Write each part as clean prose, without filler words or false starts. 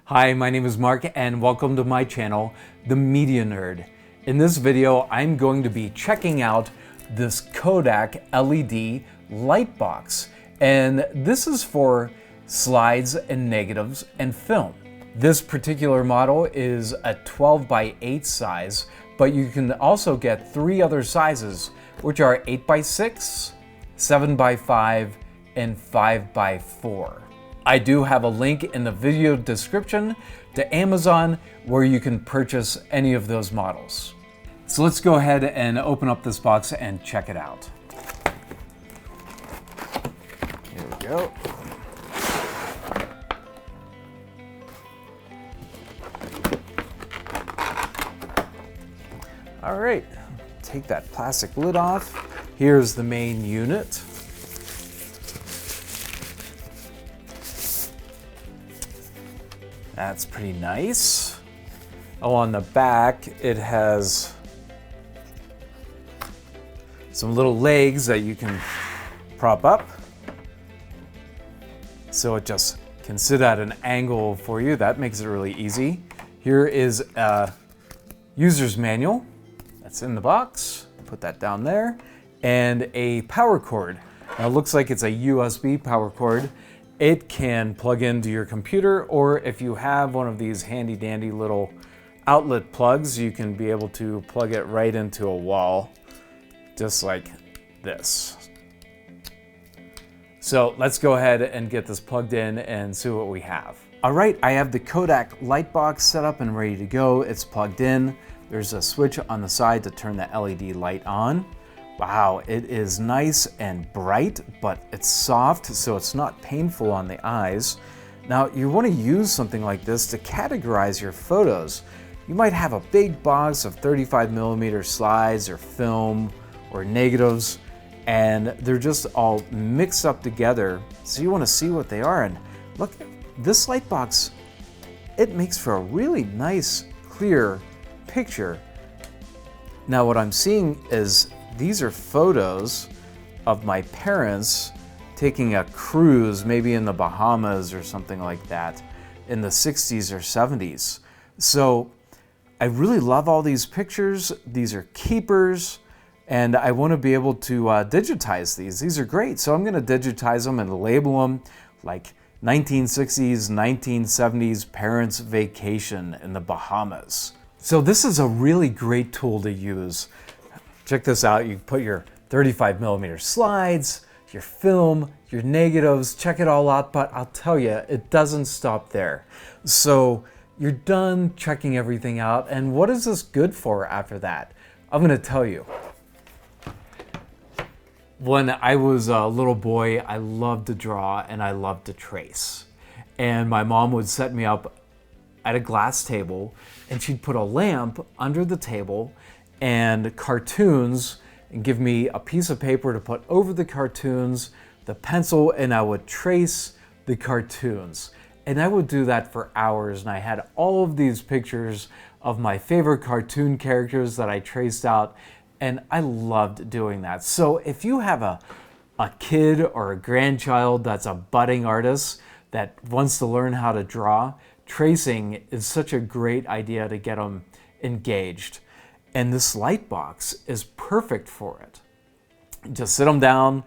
Hi, my name is Mark and welcome to my channel, The Media Nerd. In this video, I'm going to be checking out this Kodak LED Light Box. And this is for slides and negatives and film. This particular model is a 12 by 8 size, but you can also get 3 other sizes, which are 8 by 6, 7 by 5, and 5 by 4. I do have a link in the video description to Amazon where you can purchase any of those models. So let's go ahead and open up this box and check it out. Here we go. All right, take that plastic lid off. Here's the main unit. That's pretty nice. Oh, on the back, it has some little legs that you can prop up. So it just can sit at an angle for you. That makes it really easy. Here is a user's manual that's in the box. Put that down there. And a power cord. Now it looks like it's a USB power cord. It can plug into your computer, or if you have one of these handy dandy little outlet plugs, you can be able to plug it right into a wall, just like this. So let's go ahead and get this plugged in and see what we have. All right, I have the Kodak Light Box set up and ready to go. It's plugged in. There's a switch on the side to turn the LED light on. Wow, it is nice and bright, but it's soft, so it's not painful on the eyes. Now, you want to use something like this to categorize your photos. You might have a big box of 35mm slides or film or negatives, and they're just all mixed up together, so you want to see what they are. And look, this light box, it makes for a really nice, clear picture. Now, what I'm seeing is these are photos of my parents taking a cruise, maybe in the Bahamas or something like that, in the 60s or 70s. So I really love all these pictures. These are keepers, and I want to be able to digitize these. These are great. So I'm going to digitize them and label them like 1960s, 1970s parents' vacation in the Bahamas. So this is a really great tool to use. Check this out. You put your 35mm slides, your film, your negatives, check it all out, but I'll tell you, it doesn't stop there. So you're done checking everything out, and what is this good for after that? I'm going to tell you. When I was a little boy, I loved to draw and I loved to trace. And my mom would set me up at a glass table, and she'd put a lamp under the table and cartoons, and give me a piece of paper to put over the cartoons, the pencil, and I would trace the cartoons. And I would do that for hours, and I had all of these pictures of my favorite cartoon characters that I traced out, and I loved doing that. So if you have a kid or a grandchild that's a budding artist that wants to learn how to draw, tracing is such a great idea to get them engaged. And this light box is perfect for it. Just sit them down,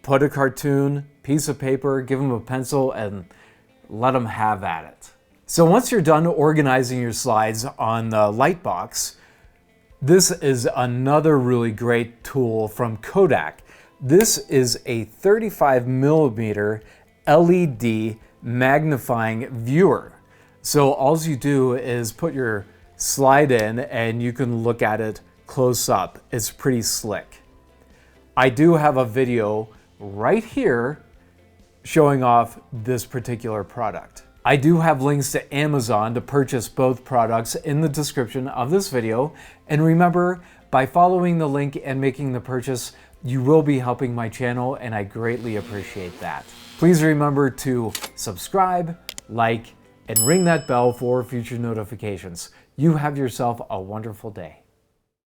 put a cartoon, piece of paper, give them a pencil, and let them have at it. So once you're done organizing your slides on the light box, this is another really great tool from Kodak. This is a 35mm LED magnifying viewer. So all you do is put your slide in and you can look at it close up. It's pretty slick. I do have a video right here showing off this particular product. I do have links to Amazon to purchase both products in the description of this video. And remember, by following the link and making the purchase, you will be helping my channel, and I greatly appreciate that. Please remember to subscribe, like, and ring that bell for future notifications. You have yourself a wonderful day.